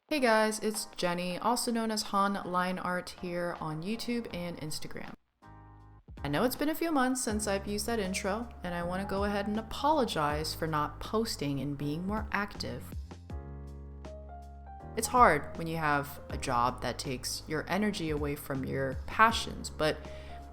Hey guys, it's Jenny, also known as Han Line Art here on YouTube and Instagram. I know it's been a few months since I've used that intro, and I want to go ahead and apologize for not posting and being more active. It's hard when you have a job that takes your energy away from your passions, but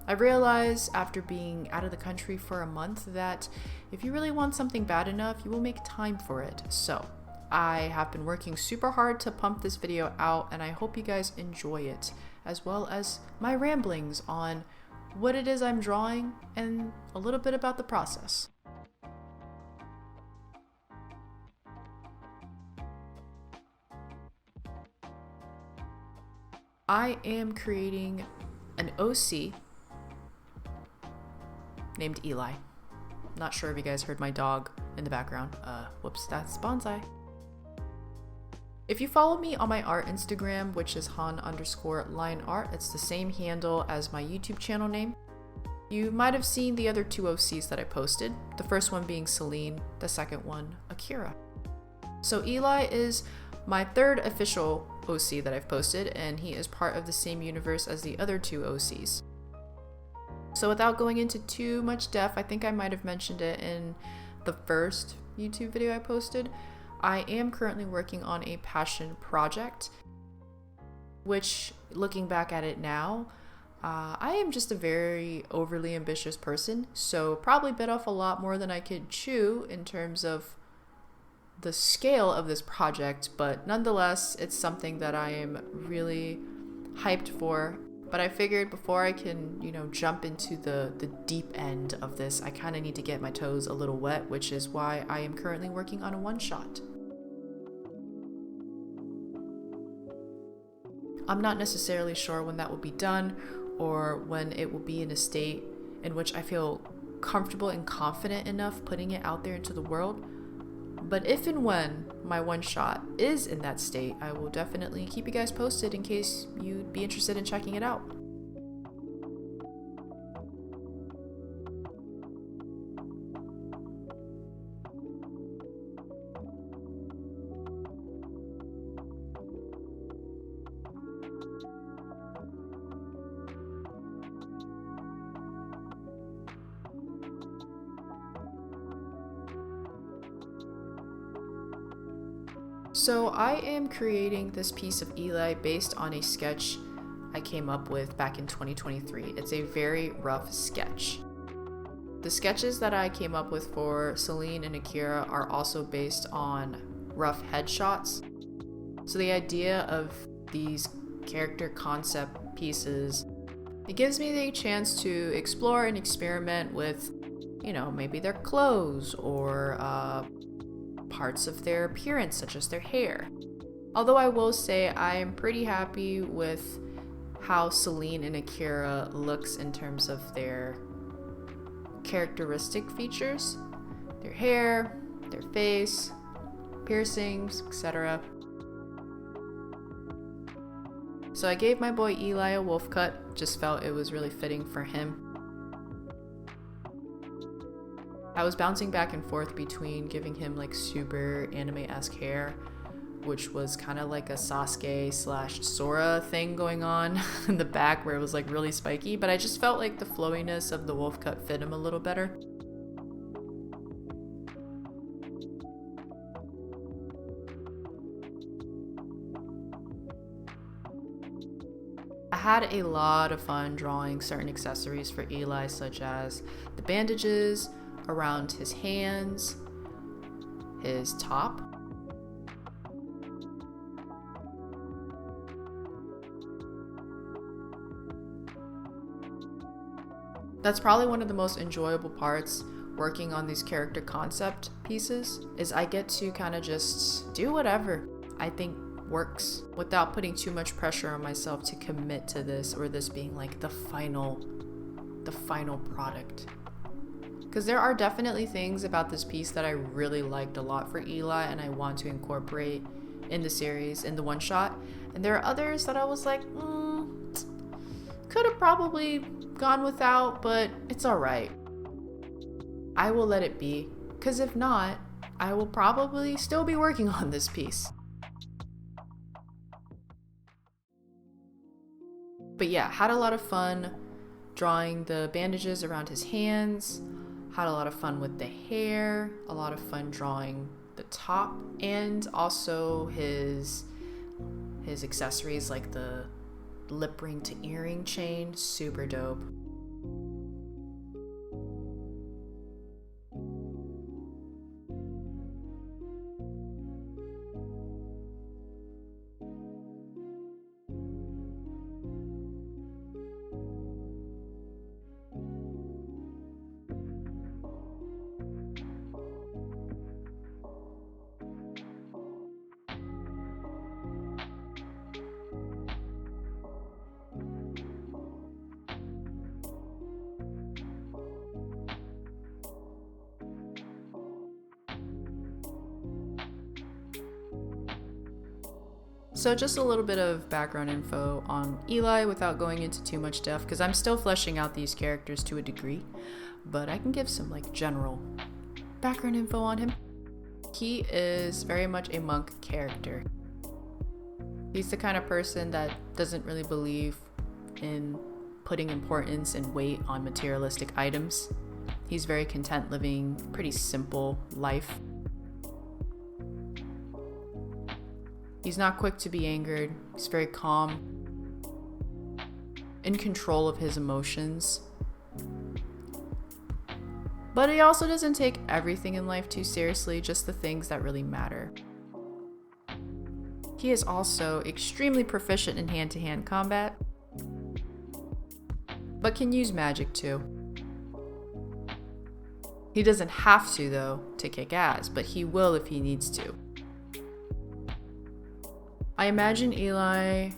I realized after being out of the country for a month that if you really want something bad enough, you will make time for it. So I have been working super hard to pump this video out, and I hope you guys enjoy it, as well as my ramblings on what it is I'm drawing and a little bit about the process. I am creating an OC named Eli. Not sure if you guys heard my dog in the background. Whoops, that's Bonsai. If you follow me on my art Instagram, which is Han_line_art, it's the same handle as my YouTube channel name. You might have seen the other two OCs that I posted, the first one being Celine, the second one Akira. So Eli is my third official OC that I've posted, and he is part of the same universe as the other two OCs. So without going into too much depth, I think I might have mentioned it in the first YouTube video I posted, I am currently working on a passion project, which, looking back at it now, I am just a very overly ambitious person, so probably bit off a lot more than I could chew in terms of the scale of this project, but nonetheless, it's something that I am really hyped for. But I figured before I can, jump into the deep end of this, I kind of need to get my toes a little wet, which is why I am currently working on a one-shot. I'm not necessarily sure when that will be done or when it will be in a state in which I feel comfortable and confident enough putting it out there into the world. But if and when my one-shot is in that state, I will definitely keep you guys posted in case you'd be interested in checking it out. So I am creating this piece of Eli based on a sketch I came up with back in 2023. It's a very rough sketch. The sketches that I came up with for Celine and Akira are also based on rough headshots. So the idea of these character concept pieces, it gives me the chance to explore and experiment with, maybe their clothes or parts of their appearance, such as their hair. Although I will say I am pretty happy with how Celine and Akira looks in terms of their characteristic features, their hair, their face, piercings, etc. So I gave my boy Eli a wolf cut, just felt it was really fitting for him. I was bouncing back and forth between giving him like super anime-esque hair, which was kind of like a Sasuke/Sora thing going on in the back where it was like really spiky, but I just felt like the flowiness of the wolf cut fit him a little better. I had a lot of fun drawing certain accessories for Eli, such as the bandages around his hands, his top, that's probably one of the most enjoyable parts working on these character concept pieces, is I get to kind of just do whatever I think works without putting too much pressure on myself to commit to this, or this being like the final product. Because there are definitely things about this piece that I really liked a lot for Eli and I want to incorporate in the series, in the one shot. And there are others that I was like, could have probably gone without, but it's alright. I will let it be, because if not, I will probably still be working on this piece. But yeah, had a lot of fun drawing the bandages around his hands, had a lot of fun with the hair, a lot of fun drawing the top, and also his accessories like the lip ring to earring chain, super dope. So just a little bit of background info on Eli without going into too much depth, because I'm still fleshing out these characters to a degree, but I can give some like general background info on him. He is very much a monk character. He's the kind of person that doesn't really believe in putting importance and weight on materialistic items. He's very content living pretty simple life. He's not quick to be angered. He's very calm, in control of his emotions. But he also doesn't take everything in life too seriously, just the things that really matter. He is also extremely proficient in hand-to-hand combat, but can use magic too. He doesn't have to though to kick ass, but he will if he needs to. I imagine Eli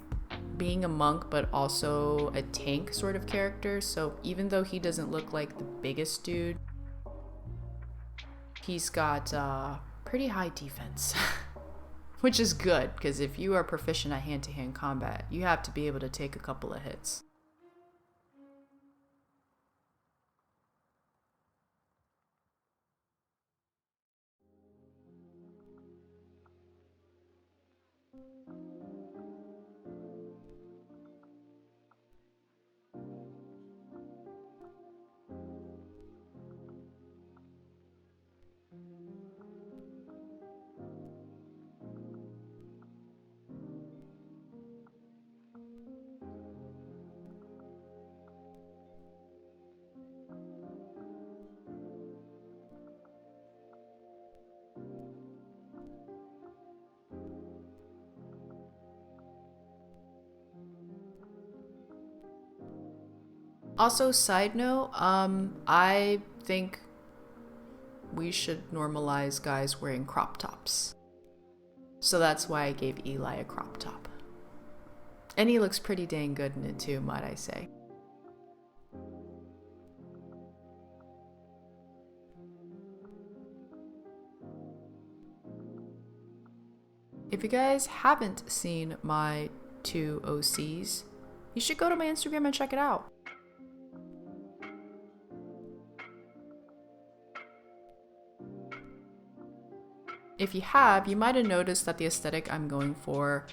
being a monk but also a tank sort of character, so even though he doesn't look like the biggest dude, he's got pretty high defense. Which is good, because if you are proficient at hand-to-hand combat, you have to be able to take a couple of hits. Also, side note, I think we should normalize guys wearing crop tops. So that's why I gave Eli a crop top. And he looks pretty dang good in it too, might I say. If you guys haven't seen my 2 OCs, you should go to my Instagram and check it out. If you have, you might have noticed that the aesthetic I'm going for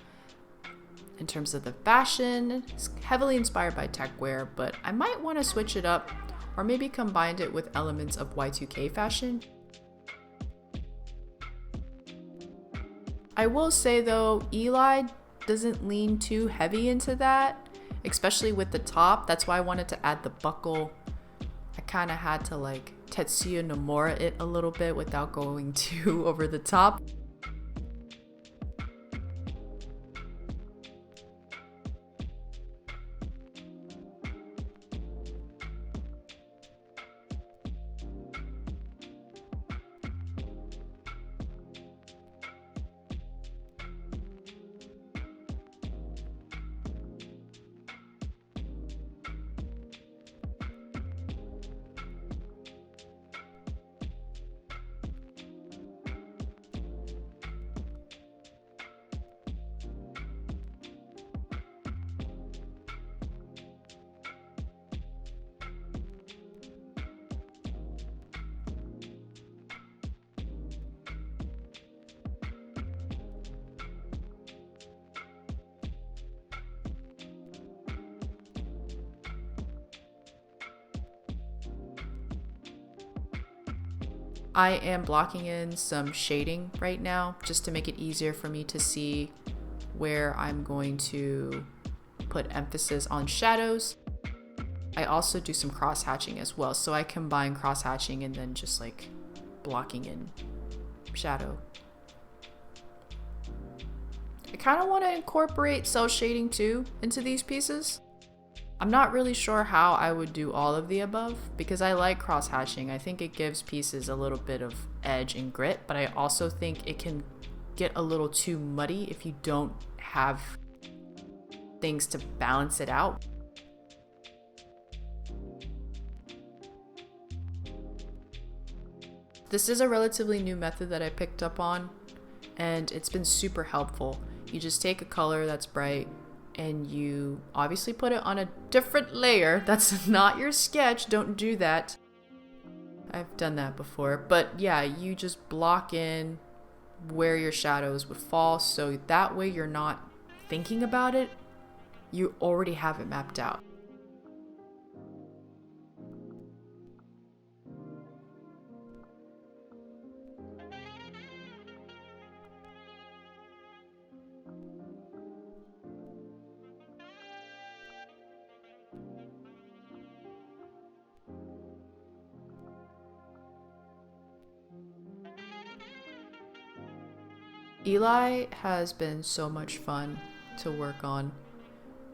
in terms of the fashion is heavily inspired by tech wear, but I might want to switch it up or maybe combine it with elements of Y2K fashion. I will say though, Eli doesn't lean too heavy into that, especially with the top. That's why I wanted to add the buckle. I kind of had to like Tetsuya Nomura it a little bit without going too over the top. I am blocking in some shading right now just to make it easier for me to see where I'm going to put emphasis on shadows. I also do some cross hatching as well, so I combine cross hatching and then just like blocking in shadow. I kind of want to incorporate cell shading too into these pieces. I'm not really sure how I would do all of the above because I like cross hatching. I think it gives pieces a little bit of edge and grit, but I also think it can get a little too muddy if you don't have things to balance it out. This is a relatively new method that I picked up on, and it's been super helpful. You just take a color that's bright and you obviously put it on a different layer. That's not your sketch, don't do that. I've done that before, but yeah, you just block in where your shadows would fall, so that way you're not thinking about it, you already have it mapped out. Eli has been so much fun to work on.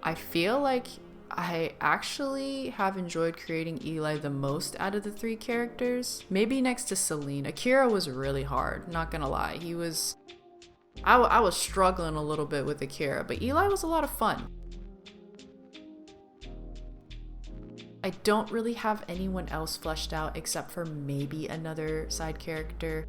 I feel like I actually have enjoyed creating Eli the most out of the three characters. Maybe next to Celine. Akira was really hard, not gonna lie. I was struggling a little bit with Akira, but Eli was a lot of fun. I don't really have anyone else fleshed out except for maybe another side character.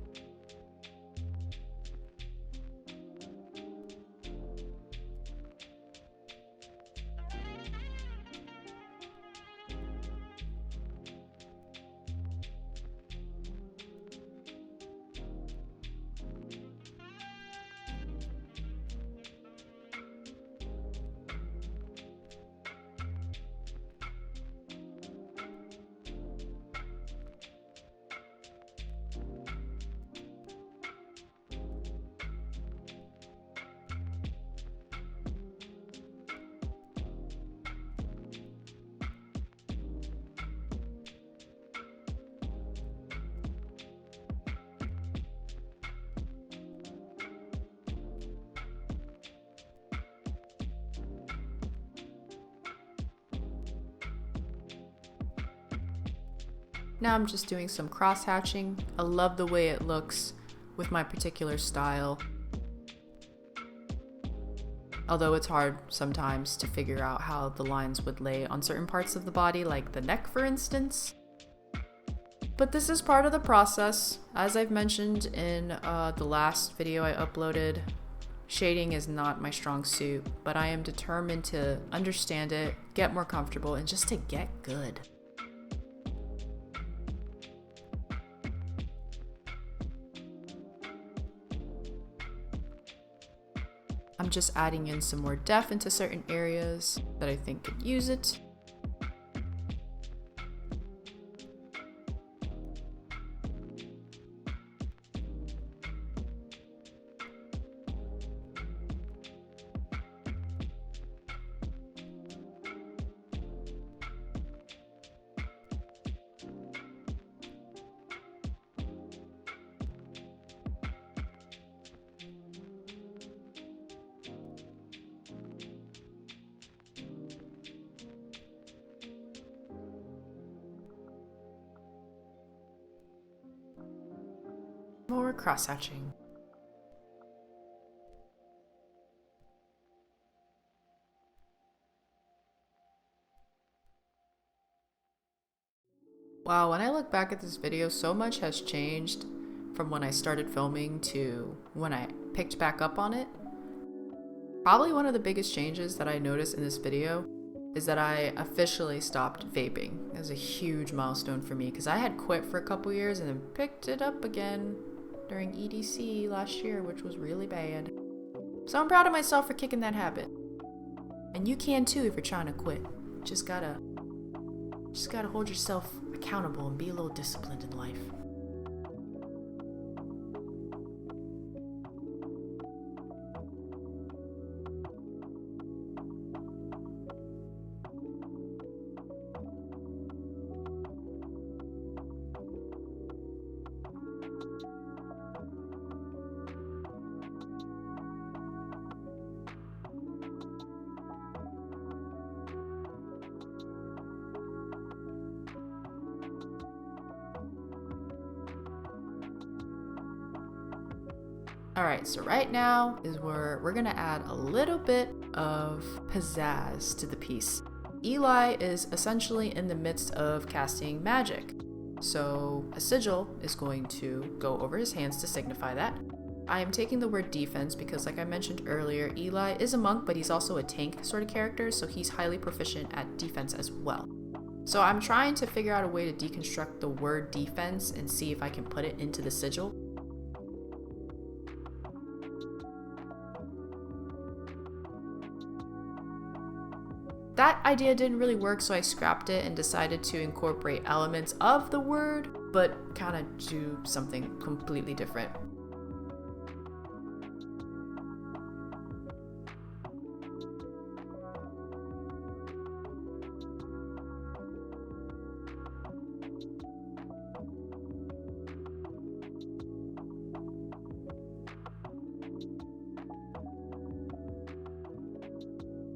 Now I'm just doing some cross hatching. I love the way it looks with my particular style. Although it's hard sometimes to figure out how the lines would lay on certain parts of the body, like the neck for instance. But this is part of the process. As I've mentioned in the last video I uploaded, shading is not my strong suit, but I am determined to understand it, get more comfortable, and just to get good. I'm just adding in some more depth into certain areas that I think could use it. More cross-hatching. Wow, when I look back at this video, so much has changed from when I started filming to when I picked back up on it. Probably one of the biggest changes that I noticed in this video is that I officially stopped vaping. It was a huge milestone for me because I had quit for a couple years and then picked it up again during EDC last year, which was really bad. So I'm proud of myself for kicking that habit. And you can too if you're trying to quit. Just gotta hold yourself accountable and be a little disciplined in life. Alright, so right now is where we're gonna add a little bit of pizzazz to the piece. Eli is essentially in the midst of casting magic. So a sigil is going to go over his hands to signify that. I am taking the word defense because, like I mentioned earlier, Eli is a monk, but he's also a tank sort of character, so he's highly proficient at defense as well. So I'm trying to figure out a way to deconstruct the word defense and see if I can put it into the sigil. That idea didn't really work, so I scrapped it and decided to incorporate elements of the word, but kind of do something completely different.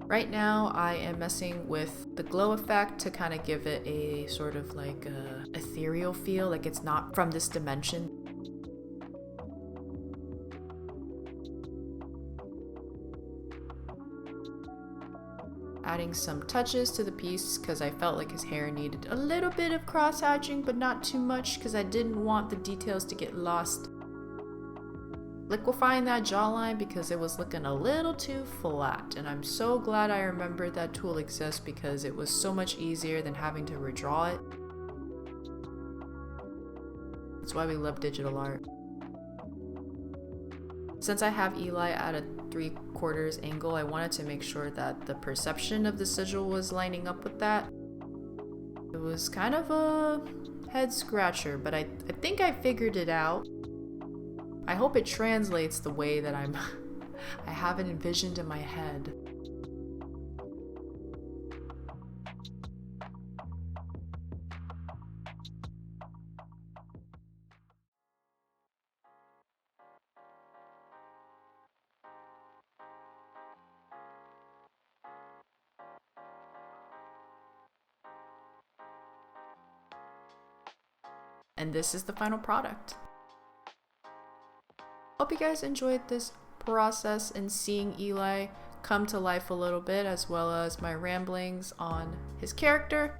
Right now, I am messing with the glow effect to kind of give it a sort of like a ethereal feel, like it's not from this dimension. Adding some touches to the piece because I felt like his hair needed a little bit of cross hatching, but not too much because I didn't want the details to get lost. Liquefying that jawline because it was looking a little too flat, and I'm so glad I remembered that tool exists because it was so much easier than having to redraw it. That's why we love digital art. Since I have Eli at a 3/4 angle, I wanted to make sure that the perception of the sigil was lining up with that. It was kind of a head scratcher, but I think I figured it out. I hope it translates the way that I have it envisioned in my head. And this is the final product. Hope you guys enjoyed this process and seeing Eli come to life a little bit, as well as my ramblings on his character.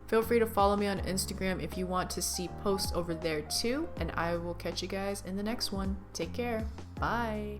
Feel free to follow me on Instagram if you want to see posts over there too, and I will catch you guys in the next one. Take care. Bye.